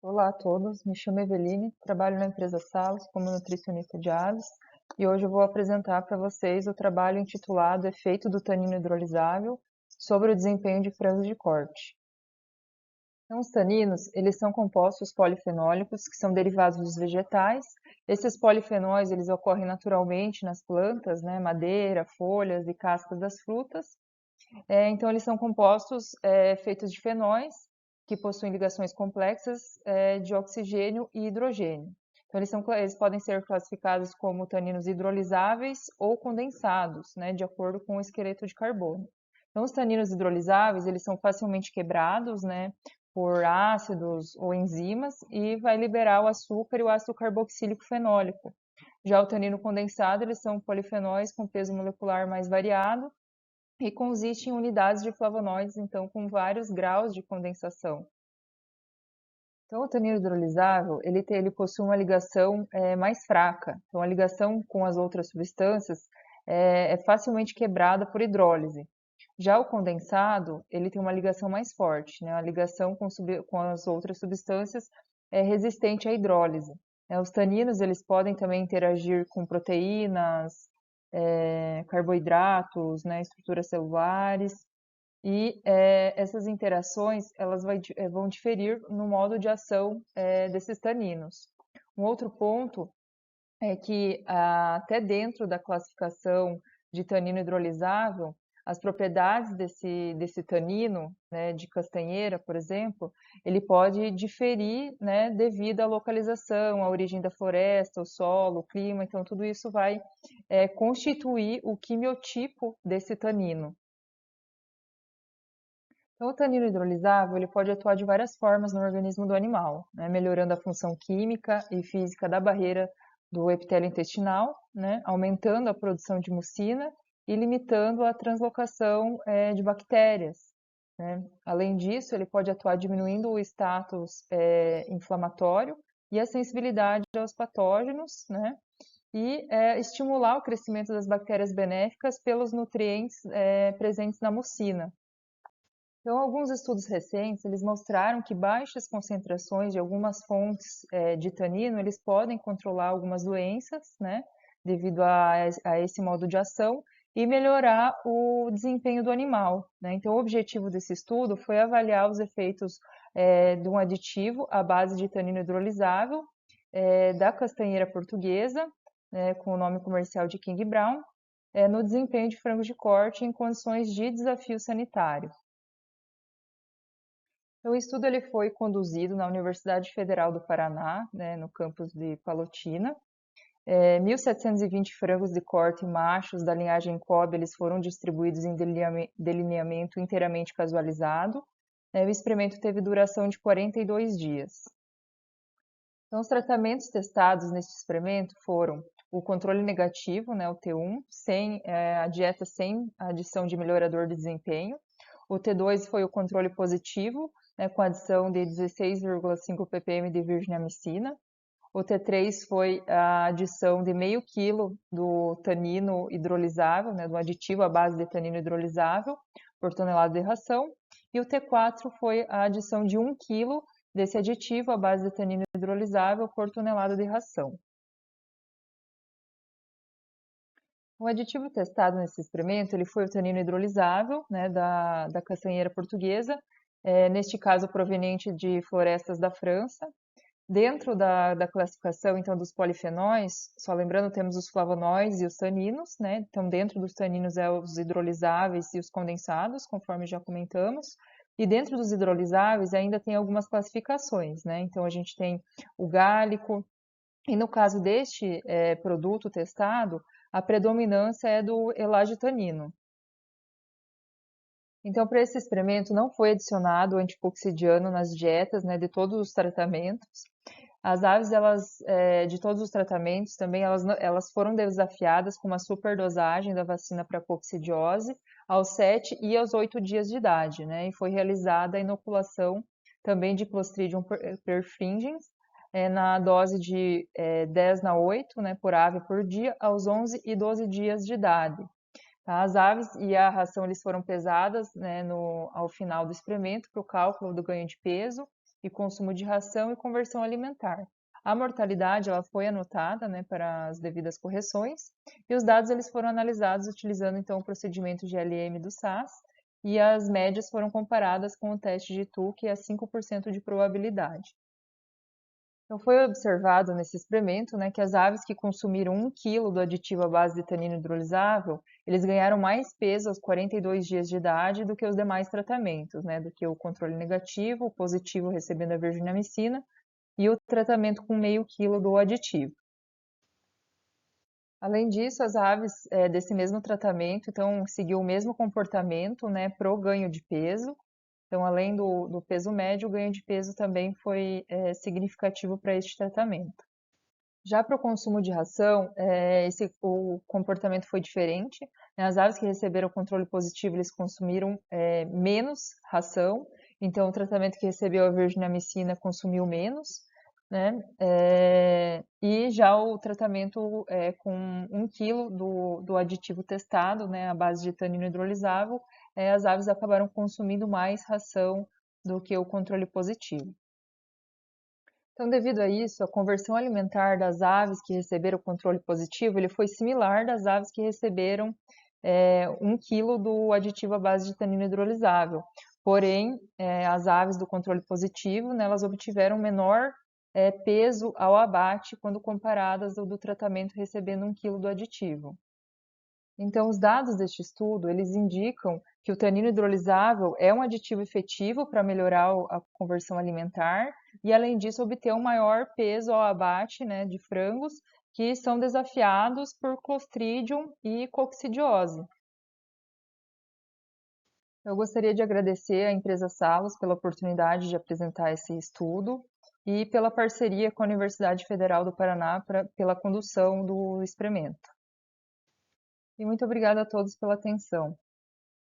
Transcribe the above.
Olá a todos, me chamo Eveline, trabalho na empresa Salos como nutricionista de aves e hoje eu vou apresentar para vocês o trabalho intitulado Efeito do tanino hidrolisável sobre o desempenho de frangos de corte. Então, os taninos, eles são compostos polifenólicos que são derivados dos vegetais. Esses polifenóis, eles ocorrem naturalmente nas plantas, né, madeira, folhas e cascas das frutas. Então, eles são compostos feitos de fenóis, que possuem ligações complexas de oxigênio e hidrogênio. Então, eles podem ser classificados como taninos hidrolisáveis ou condensados, né, de acordo com o esqueleto de carbono. Então, os taninos hidrolisáveis, eles são facilmente quebrados, né, por ácidos ou enzimas e vai liberar o açúcar e o ácido carboxílico fenólico. Já o tanino condensado, eles são polifenóis com peso molecular mais variado e consiste em unidades de flavonoides, então, com vários graus de condensação. Então, o tanino hidrolisável, ele possui uma ligação mais fraca. Então, a ligação com as outras substâncias é facilmente quebrada por hidrólise. Já o condensado, ele tem uma ligação mais forte, né? A ligação com as outras substâncias é resistente à hidrólise. Os taninos, eles podem também interagir com proteínas, carboidratos, né? Estruturas celulares, e essas interações vão diferir no modo de ação desses taninos. Um outro ponto é que até dentro da classificação de tanino hidrolisável, as propriedades desse tanino, né, de castanheira, por exemplo, ele pode diferir, né, devido à localização, à origem da floresta, o solo, o clima, então tudo isso vai constituir o quimiotipo desse tanino. Então, o tanino hidrolisável ele pode atuar de várias formas no organismo do animal, né, melhorando a função química e física da barreira do epitélio intestinal, né, aumentando a produção de mucina e limitando a translocação de bactérias, né. Além disso, ele pode atuar diminuindo o status inflamatório e a sensibilidade aos patógenos, né, e estimular o crescimento das bactérias benéficas pelos nutrientes presentes na mucina. Então, alguns estudos recentes, eles mostraram que baixas concentrações de algumas fontes de tanino, eles podem controlar algumas doenças, né, devido a esse modo de ação, e melhorar o desempenho do animal, né? Então, o objetivo desse estudo foi avaliar os efeitos de um aditivo à base de tanino hidrolisável da castanheira portuguesa, com o nome comercial de King Brown, no desempenho de frangos de corte em condições de desafio sanitário. O estudo ele foi conduzido na Universidade Federal do Paraná, né, no campus de Palotina. 1.720 frangos de corte machos da linhagem Kobe eles foram distribuídos em delineamento inteiramente casualizado. O experimento teve duração de 42 dias. Então, os tratamentos testados nesse experimento foram o controle negativo, né, o T1, a dieta sem adição de melhorador de desempenho. O T2 foi o controle positivo, né, com adição de 16,5 ppm de virginiamicina. O T3 foi a adição de meio quilo do tanino hidrolisável, né, do aditivo à base de tanino hidrolisável por tonelada de ração. E o T4 foi a adição de 1 quilo desse aditivo à base de tanino hidrolisável por tonelada de ração. O aditivo testado nesse experimento ele foi o tanino hidrolisável, né, da castanheira portuguesa, neste caso proveniente de florestas da França. Dentro da classificação, então, dos polifenóis, só lembrando, temos os flavonoides e os taninos, né? Então, dentro dos taninos os hidrolisáveis e os condensados, conforme já comentamos. E dentro dos hidrolisáveis ainda tem algumas classificações, né? Então, a gente tem o gálico, e no caso deste produto testado, a predominância é do elagitanino. Então, para esse experimento, não foi adicionado o anticoxidiano nas dietas, né, de todos os tratamentos. As aves, de todos os tratamentos, também elas foram desafiadas com uma superdosagem da vacina para coccidiose aos 7 e aos 8 dias de idade, né? E foi realizada a inoculação também de Clostridium perfringens na dose de 10/8, né, por ave por dia, aos 11 e 12 dias de idade. Tá? As aves e a ração eles foram pesadas, né, ao final do experimento para o cálculo do ganho de peso e consumo de ração e conversão alimentar. A mortalidade ela foi anotada, né, para as devidas correções, e os dados eles foram analisados utilizando então o procedimento de LM do SAS, e as médias foram comparadas com o teste de Tuck a 5% de probabilidade. Então, foi observado nesse experimento, né, que as aves que consumiram 1 kg do aditivo à base de tanino hidrolisável, eles ganharam mais peso aos 42 dias de idade do que os demais tratamentos, né, do que o controle negativo, o positivo recebendo a virginamicina e o tratamento com meio quilo do aditivo. Além disso, as aves desse mesmo tratamento, então, seguiu o mesmo comportamento, né, pro ganho de peso. Então, além do peso médio, o ganho de peso também foi significativo para este tratamento. Já para o consumo de ração, o comportamento foi diferente, né? As aves que receberam controle positivo, eles consumiram menos ração, então o tratamento que recebeu a virginamicina consumiu menos, né? E já o tratamento com 1 kg do aditivo testado, né, à base de tanino hidrolisável, as aves acabaram consumindo mais ração do que o controle positivo. Então, devido a isso, a conversão alimentar das aves que receberam o controle positivo, ele foi similar das aves que receberam 1 kg do aditivo à base de tanino hidrolisável. Porém, as aves do controle positivo, né, elas obtiveram menor peso ao abate quando comparadas ao do tratamento recebendo 1 kg do aditivo. Então, os dados deste estudo, eles indicam que o tanino hidrolisável é um aditivo efetivo para melhorar a conversão alimentar e, além disso, obter um maior peso ao abate, né, de frangos que são desafiados por Clostridium e coccidiose. Eu gostaria de agradecer à empresa Salos pela oportunidade de apresentar esse estudo e pela parceria com a Universidade Federal do Paraná pela condução do experimento. E muito obrigada a todos pela atenção.